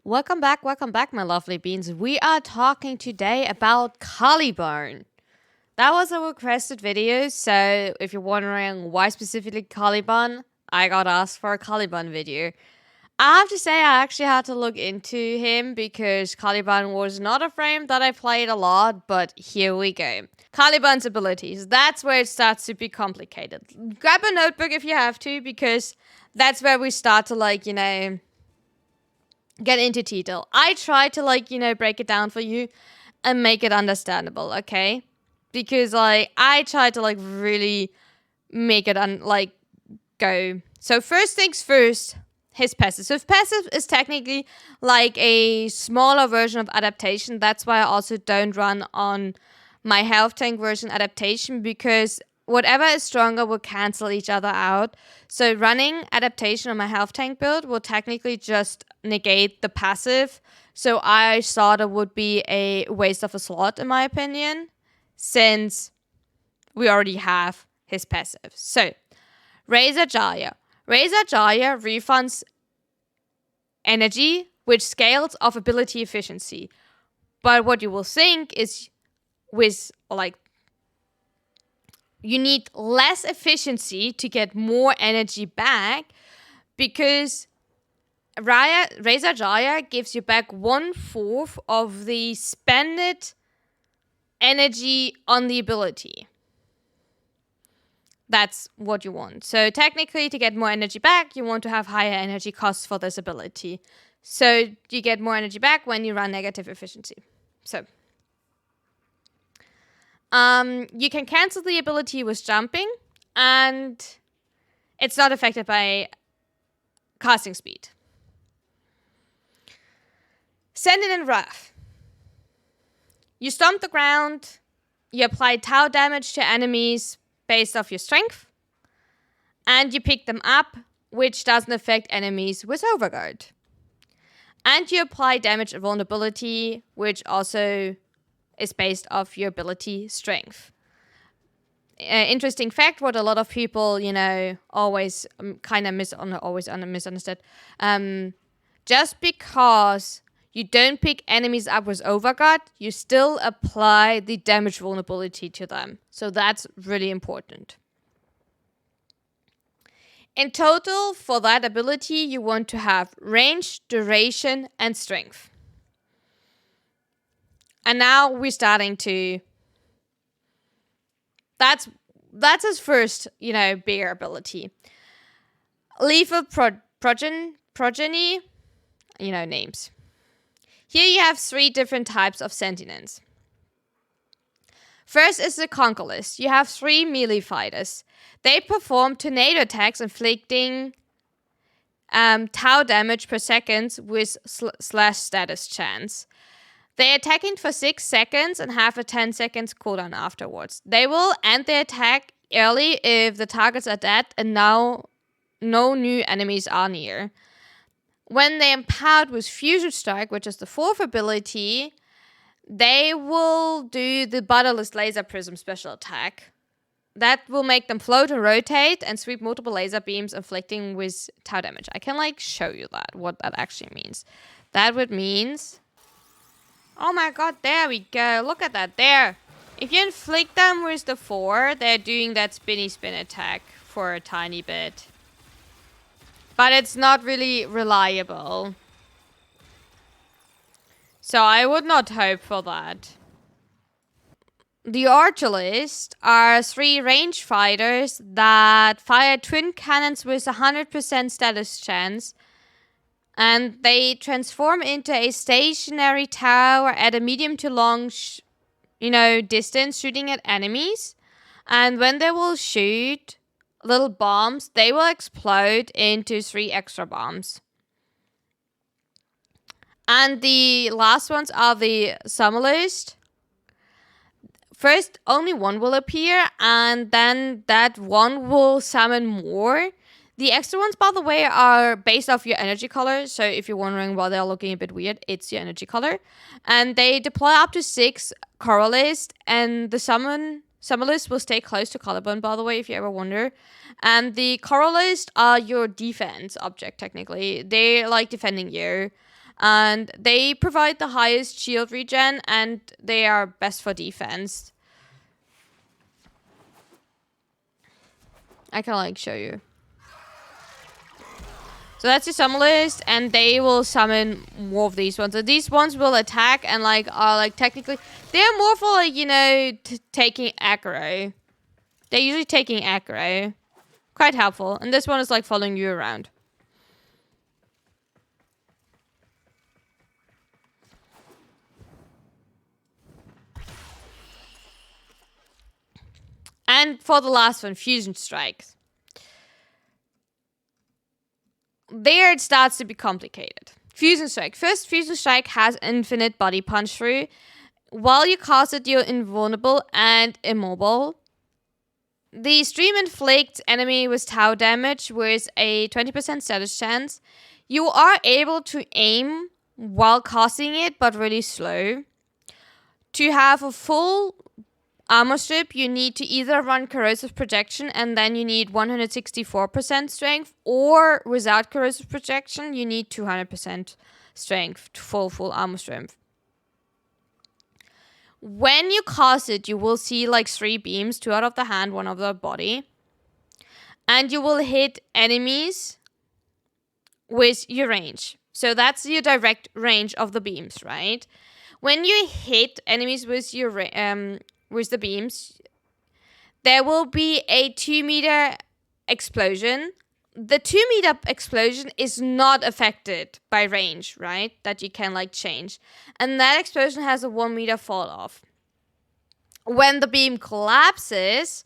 Welcome back, my lovely beans. We are talking today about Caliban. That was a requested video, so if you're wondering why specifically Caliban, I got asked for a Caliban video. I have to say I actually had to look into him because Caliban was not a frame that I played a lot, but here we go. Caliban's abilities, that's where it starts to be complicated. Grab a notebook if you have to, because that's where we start to get into detail. I try to break it down for you and make it understandable, okay? Because I try to really make it go. So first things first, his passive. So his passive is technically like a smaller version of adaptation. That's why I also don't run on my health tank version adaptation, because whatever is stronger will cancel each other out. So running adaptation on my health tank build will technically just negate the passive. So I thought it would be a waste of a slot, in my opinion, since we already have his passive. So Razor Jaya. Razor Jaya refunds energy, which scales of ability efficiency. But what you will think is with you need less efficiency to get more energy back, because Razor Jaya gives you back 1/4 of the spended energy on the ability. That's what you want. So technically, to get more energy back, you want to have higher energy costs for this ability. So you get more energy back when you run negative efficiency. So you can cancel the ability with jumping, and it's not affected by casting speed. Sending in Wrath. You stomp the ground, you apply Tau damage to enemies based off your strength, and you pick them up, which doesn't affect enemies with Overguard. And you apply damage and vulnerability, which also is based off your ability strength. Interesting fact, what a lot of people, always kind of misunderstood. Just because you don't pick enemies up with Overguard, you still apply the damage vulnerability to them. So that's really important. In total, for that ability, you want to have range, duration, and strength. And now we're starting to... That's his first, bigger ability. Lethal Progeny, names. Here you have 3 different types of Sentinels. First is the Conquer list. You have 3 melee fighters. They perform tornado attacks, inflicting Tau damage per second with slash status chance. They attacking for 6 seconds and have a 10 seconds cooldown afterwards. They will end their attack early if the targets are dead and now no new enemies are near. When they are empowered with Fusion Strike, which is the 4th ability, they will do the Butterless Laser Prism special attack. That will make them float and rotate and sweep multiple laser beams, inflicting with Tau damage. I can show you what that actually means. That would means... Oh my god, there we go. Look at that, there. If you inflict them with the 4, they're doing that spinny spin attack for a tiny bit. But it's not really reliable. So I would not hope for that. The Archer list are 3 range fighters that fire twin cannons with 100% status chance. And they transform into a stationary tower at a medium to long, distance, shooting at enemies. And when they will shoot little bombs, they will explode into 3 extra bombs. And the last ones are the Summer list. First, only 1 will appear, and then that 1 will summon more. The extra ones, by the way, are based off your energy color. So if you're wondering why they're looking a bit weird, it's your energy color. And they deploy up to 6 Coral list. And the Summer list will stay close to Caliban, by the way, if you ever wonder. And the Coral list are your defense object, technically. They're defending you. And they provide the highest shield regen, and they are best for defense. I can like show you. So that's your summon list, and they will summon more of these ones. So these ones will attack and like are like technically they're more for like, you know, taking aggro. They're usually taking aggro. Quite helpful. And this one is like following you around. And for the last one, Fusion Strikes. There it starts to be complicated. Fusion Strike. First, Fusion Strike has infinite body punch through. While you cast it, you're invulnerable and immobile. The stream inflicts enemy with tower damage with a 20% status chance. You are able to aim while casting it, but really slow. To have a full armor strip, you need to either run corrosive protection, and then you need 164% strength, or without corrosive protection, you need 200% strength to full armor strength. When you cast it, you will see like 3 beams, 2 out of the hand, 1 of the body. And you will hit enemies with your range. So that's your direct range of the beams, right? When you hit enemies with your with the beams, there will be a 2-meter explosion. The 2-meter explosion is not affected by range, right? That you can like change. And that explosion has a 1-meter fall off. When the beam collapses,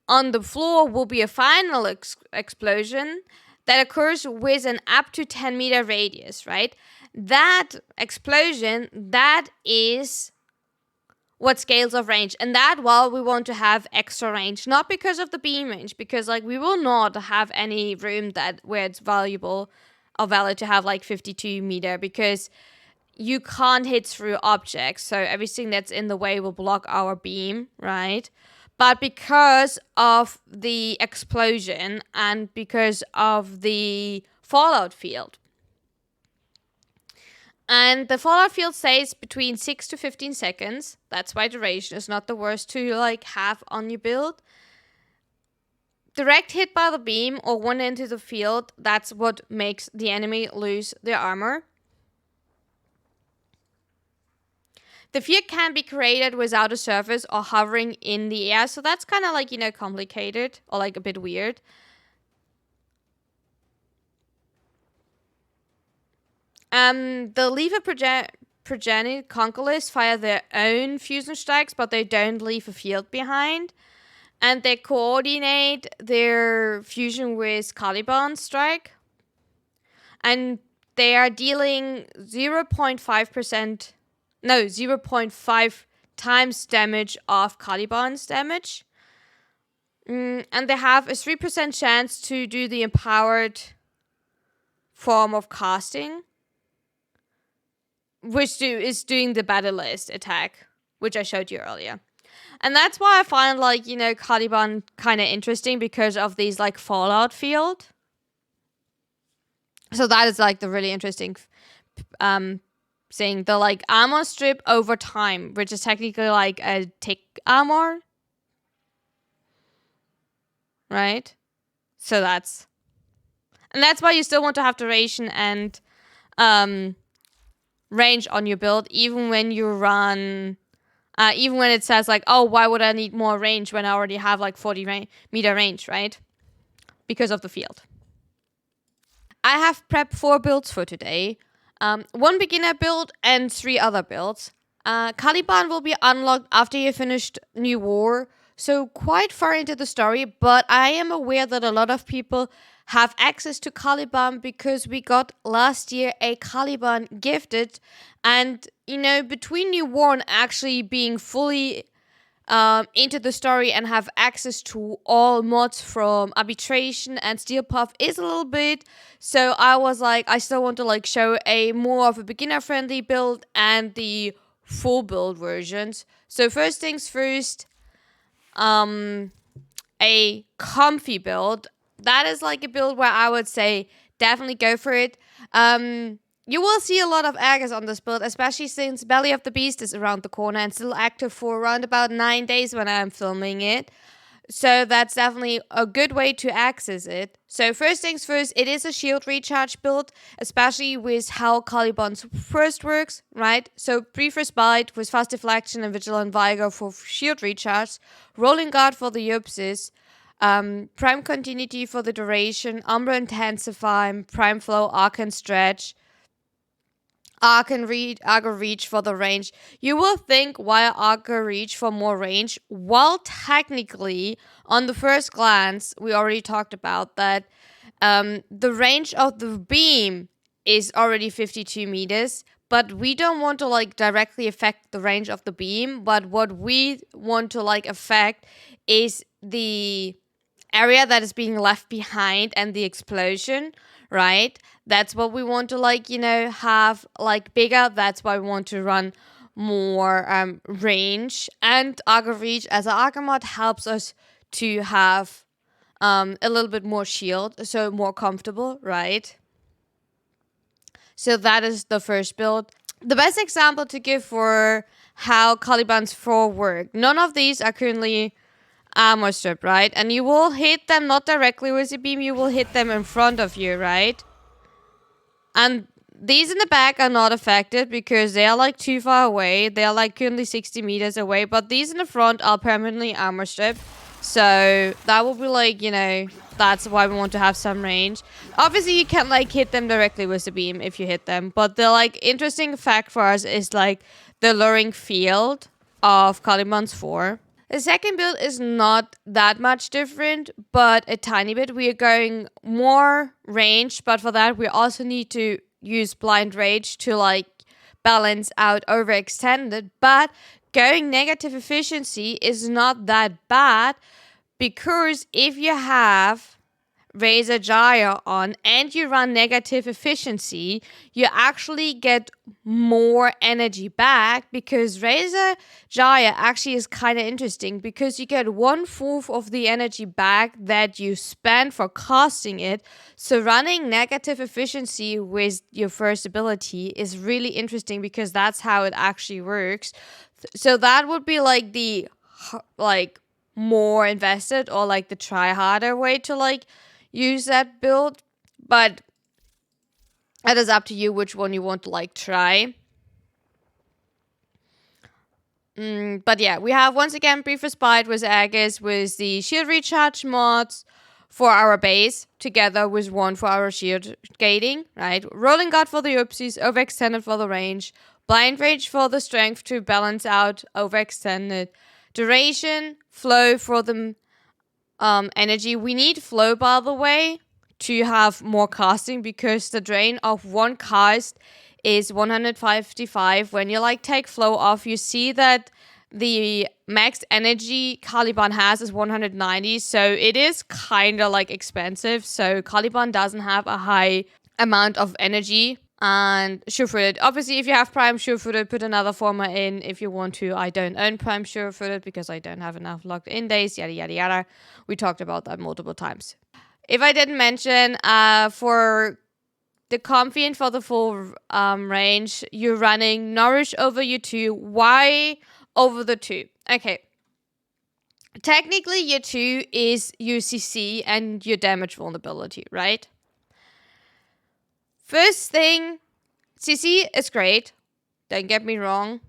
on the floor will be a final explosion that occurs with an up to 10-meter radius, right? That explosion, that is what scales of range, and that while we want to have extra range, not because of the beam range, because like we will not have any room that where it's valuable or valid to have like 52-meter, because you can't hit through objects, so everything that's in the way will block our beam, right? But because of the explosion and because of the fallout field, and the fallout field stays between 6 to 15 seconds. That's why duration is not the worst to like have on your build. Direct hit by the beam or one into the field, that's what makes the enemy lose their armor. The field can be created without a surface or hovering in the air. So that's kind of like, you know, complicated or like a bit weird. The lever progeny conquerors fire their own fusion strikes, but they don't leave a field behind. And they coordinate their fusion with Caliban strike. And they are dealing 0.5 times damage of Caliban's damage. And they have a 3% chance to do the empowered form of casting, which is doing the battle-list attack, which I showed you earlier. And that's why I find, like, you know, Caliban kind of interesting because of these, like, fallout field. So that is, like, the really interesting thing. The, like, armor strip over time, which is technically, like, a tick armor. Right? So that's... And that's why you still want to have duration and range on your build, even when you run... even when it says, like, oh, why would I need more range when I already have, like, 40-meter range, right? Because of the field. I have prepped 4 builds for today. 1 beginner build and 3 other builds. Caliban will be unlocked after you finished New War, so quite far into the story, but I am aware that a lot of people have access to Caliban because we got last year a Caliban gifted, and, you know, between New War and actually being fully into the story and have access to all mods from Arbitration and Steel Puff is a little bit, so I was like, I still want to, like, show a more of a beginner-friendly build and the full build versions. So first things first, a comfy build. That is like a build where I would say definitely go for it. you will see a lot of Aegis on this build, especially since Belly of the Beast is around the corner and still active for around about 9 days when I'm filming it. So that's definitely a good way to access it. So first things first, it is a shield recharge build, especially with how Caliban's first works, right? So Brief Respite with fast deflection and Vigilant Vigor for shield recharge, Rolling Guard for the Yupsis, Prime Continuity for the duration, Umbra Intensify, Prime Flow, Arcane Stretch, Arcane Reach for the range. You will think, why Arcane Reach for more range? Well, technically, on the first glance, we already talked about that the range of the beam is already 52 meters, but we don't want to like directly affect the range of the beam, but what we want to like affect is the area that is being left behind and the explosion, right? That's what we want to like, have like bigger. That's why we want to run more range. And Argo Reach as an Argamod helps us to have a little bit more shield, so more comfortable, right? So that is the first build. The best example to give for how Caliban's 4 work. None of these are currently armor strip, right? And you will hit them not directly with the beam, you will hit them in front of you, right? And these in the back are not affected because they are like too far away. They are like currently 60 meters away, but these in the front are permanently armor stripped. So that will be like, that's why we want to have some range. Obviously, you can't like hit them directly with the beam if you hit them. But the like interesting fact for us is like the luring field of Caliban's 4. The second build is not that much different, but a tiny bit. We are going more range, but for that we also need to use Blind Rage to like balance out overextended. But going negative efficiency is not that bad, because if you have Razor Gyre on and you run negative efficiency, you actually get more energy back, because Razor Gyre actually is kind of interesting because you get 1/4 of the energy back that you spend for casting it. So running negative efficiency with your first ability is really interesting because that's how it actually works. So that would be like the more invested or like the try harder way to like use that build, but it is up to you which one you want to like try. But yeah, we have once again Brief Respite with Aegis with the shield recharge mods for our base, together with one for our shield gating, right? Rolling Guard for the Oopsies, overextended for the range, Blind Rage for the strength to balance out overextended, duration, flow for the energy. We need flow, by the way, to have more casting, because the drain of one cast is 155. When you like take flow off, you see that the max energy Caliban has is 190, so it is kind of like expensive. So Caliban doesn't have a high amount of energy. And Sure-Footed. Obviously, if you have Prime Sure-Footed, put another former in if you want to. I don't own Prime Sure-Footed because I don't have enough locked in days, yada, yada, yada. We talked about that multiple times. If I didn't mention, for the comfy and for the full range, you're running Nourish over your 2, Y over the 2. Okay. Technically, your 2 is your CC and your damage vulnerability, right? First thing, CC is great. Don't get me wrong.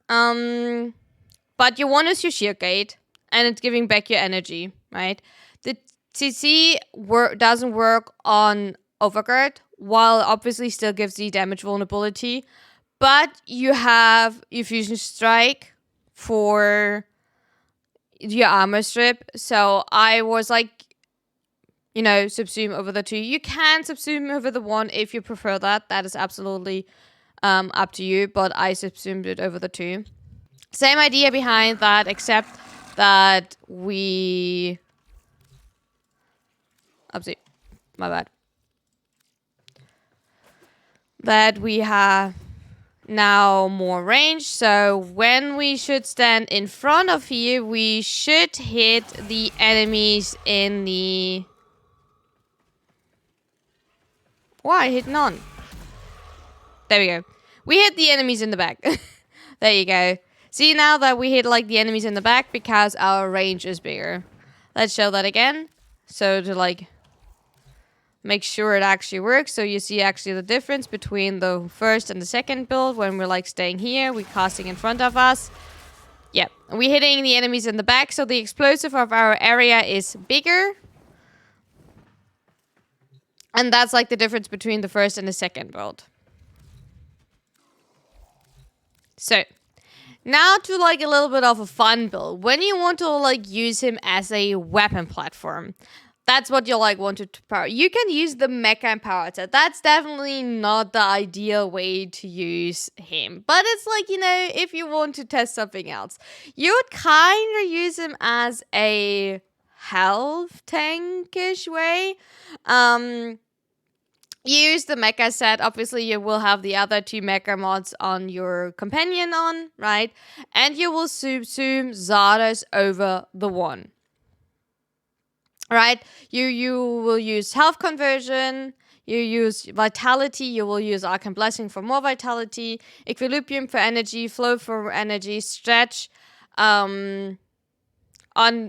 But you want to use your shield gate, and it's giving back your energy, right? The CC doesn't work on Overguard, while obviously still gives the damage vulnerability. But you have your Fusion Strike for your armor strip. So I was like, subsume over the 2. You can subsume over the 1 if you prefer that. That is absolutely up to you, but I subsumed it over the 2. Same idea behind that, except that we... Oopsie. My bad. That we have now more range, so when we should stand in front of here, we should hit the enemies in the... Why? I hit none. There we go. We hit the enemies in the back. There you go. See now that we hit like the enemies in the back because our range is bigger. Let's show that again. So to like make sure it actually works. So you see actually the difference between the first and the second build. When we're like staying here, we're casting in front of us. Yep, we're hitting the enemies in the back. So the explosive of our area is bigger. And that's like the difference between the first and the second build. So now to like a little bit of a fun build. When you want to like use him as a weapon platform, that's what you like want to power. You can use the mecha and power set. That's definitely not the ideal way to use him. But it's like, you know, if you want to test something else, you would kind of use him as a health tankish way. You use the mecha set. Obviously, you will have the other 2 mecha mods on your companion on, right? And you will subsume Zardos over the one. Right? You will use health conversion. You use vitality. You will use Arcane Blessing for more vitality. Equilibrium for energy. Flow for energy. Stretch. On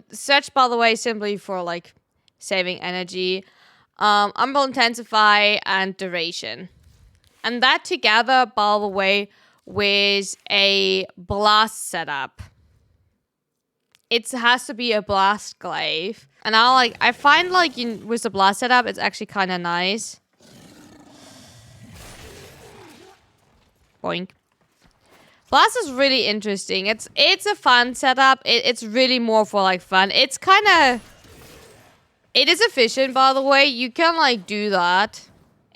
stretch, by the way, simply for like saving energy. Umbral Intensify and Duration. And that together, by the way, with a blast setup. It has to be a blast glaive. And I find like with the blast setup, it's actually kind of nice. Boink. Blast is really interesting. It's a fun setup. It's really more for like fun. It's kind of... It is efficient, by the way. You can, like, do that.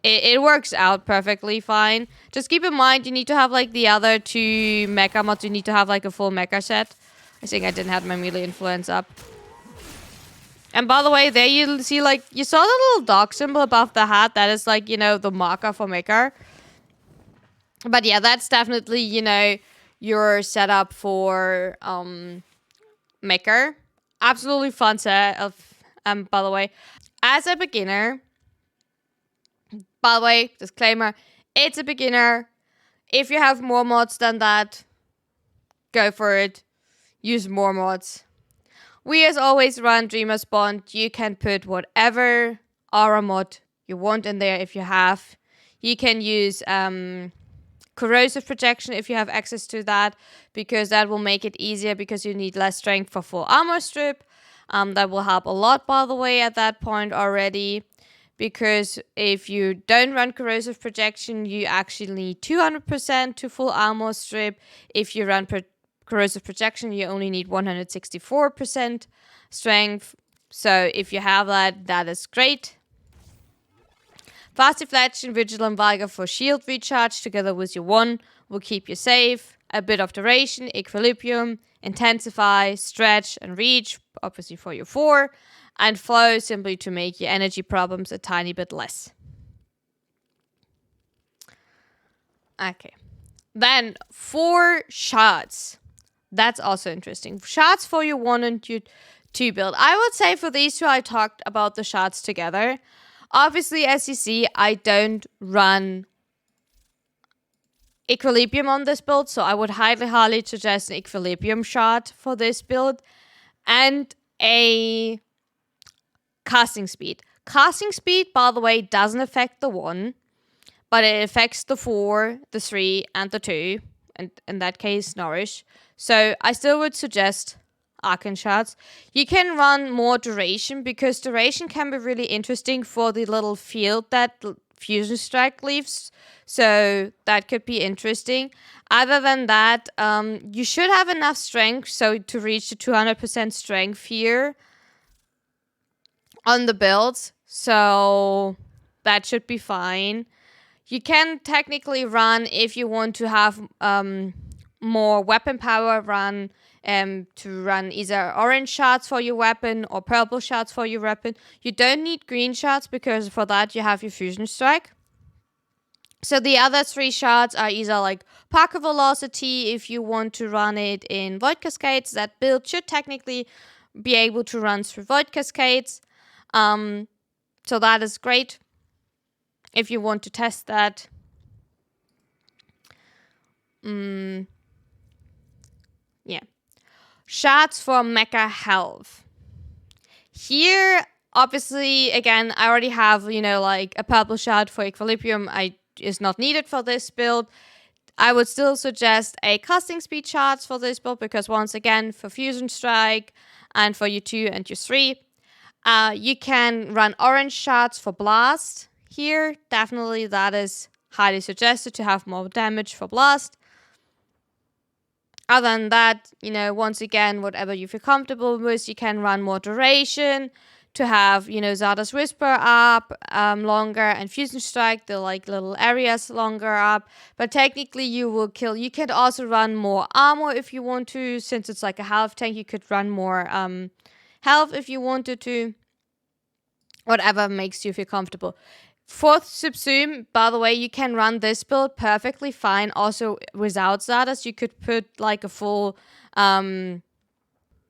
It works out perfectly fine. Just keep in mind, you need to have, like, the other 2 mecha mods. You need to have, like, a full mecha set. I think I didn't have my melee influence up. And by the way, there you see, like, you saw the little dog symbol above the hat. That is, like, you know, the marker for mecha. But yeah, that's definitely, you know, your setup for mecha. Absolutely fun set of... by the way, as a beginner, by the way, disclaimer, it's a beginner. If you have more mods than that, go for it. Use more mods. We as always run Dreamer's Bond. You can put whatever aura mod you want in there if you have. You can use corrosive protection if you have access to that, because that will make it easier because you need less strength for full armor strip. That will help a lot, by the way, at that point already. Because if you don't run corrosive protection, you actually need 200% to full armor strip. If you run corrosive protection, you only need 164% strength. So if you have that, that is great. Fast Deflection, Vigilant Vigor for shield recharge together with your 1 will keep you safe. A bit of duration, equilibrium, intensify, stretch, and reach, obviously for your 4. And flow, simply to make your energy problems a tiny bit less. Okay. Then, 4 shards. That's also interesting. Shards for your 1 and your 2 build. I would say for these 2, I talked about the shards together. Obviously, as you see, I don't run equilibrium on this build, so I would highly suggest an equilibrium shard for this build. And a casting speed. Casting speed, by the way, doesn't affect the 1, but it affects the 4, the 3, and the 2. And in that case, Nourish. So I still would suggest Archon Shards. You can run more duration, because duration can be really interesting for the little field that Fusion Strike leaves. So that could be interesting. Other than that, you should have enough strength so to reach the 200% strength here on the builds. So that should be fine. You can technically run, if you want to have more weapon power, run to run either orange shards for your weapon or purple shards for your weapon. You don't need green shards, because for that you have your Fusion Strike. So the other 3 shards are either like Parker Velocity if you want to run it in Void Cascades. That build should technically be able to run through Void Cascades. So that is great if you want to test that. Yeah. Shards for mecha health. Here, obviously, again, I already have, like a purple shard for equilibrium. Is not needed for this build. I would still suggest a casting speed shards for this build because once again, for Fusion Strike and for U2 and U3, you can run orange shards for blast. Here, definitely that is highly suggested to have more damage for blast. Other than that, once again, whatever you feel comfortable with, you can run more duration to have, Zarda's Whisper up longer and Fusion Strike, the like little areas longer up. But technically you can also run more armor if you want to. Since it's like a health tank, you could run more health if you wanted to. Whatever makes you feel comfortable. Fourth Subsume, by the way, you can run this build perfectly fine also without Zardas. You could put like a full...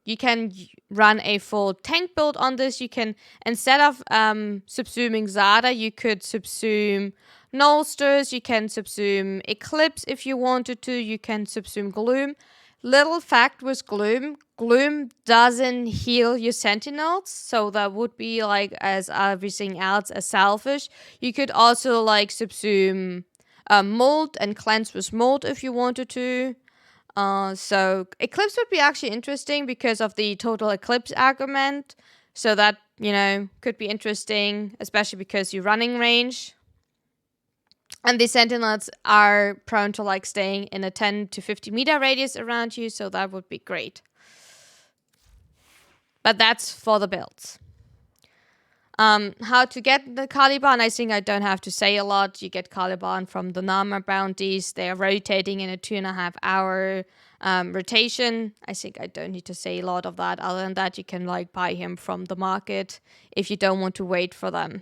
you can run a full tank build on this. You can, instead of subsuming Zarda, you could subsume Nolsters. You can subsume Eclipse if you wanted to. You can subsume Gloom. Little fact with Gloom. Gloom doesn't heal your sentinels, so that would be like as everything else as selfish. You could also like subsume Mold and cleanse with Mold if you wanted to. So Eclipse would be actually interesting because of the total Eclipse argument. So that, could be interesting, especially because you're running range. And the sentinels are prone to like staying in a 10 to 50 meter radius around you, so that would be great. But that's for the builds. How to get the Caliban, I think I don't have to say a lot. You get Caliban from the Nama bounties. They are rotating in a 2.5 hour rotation. I think I don't need to say a lot of that. Other than that, you can like buy him from the market if you don't want to wait for them.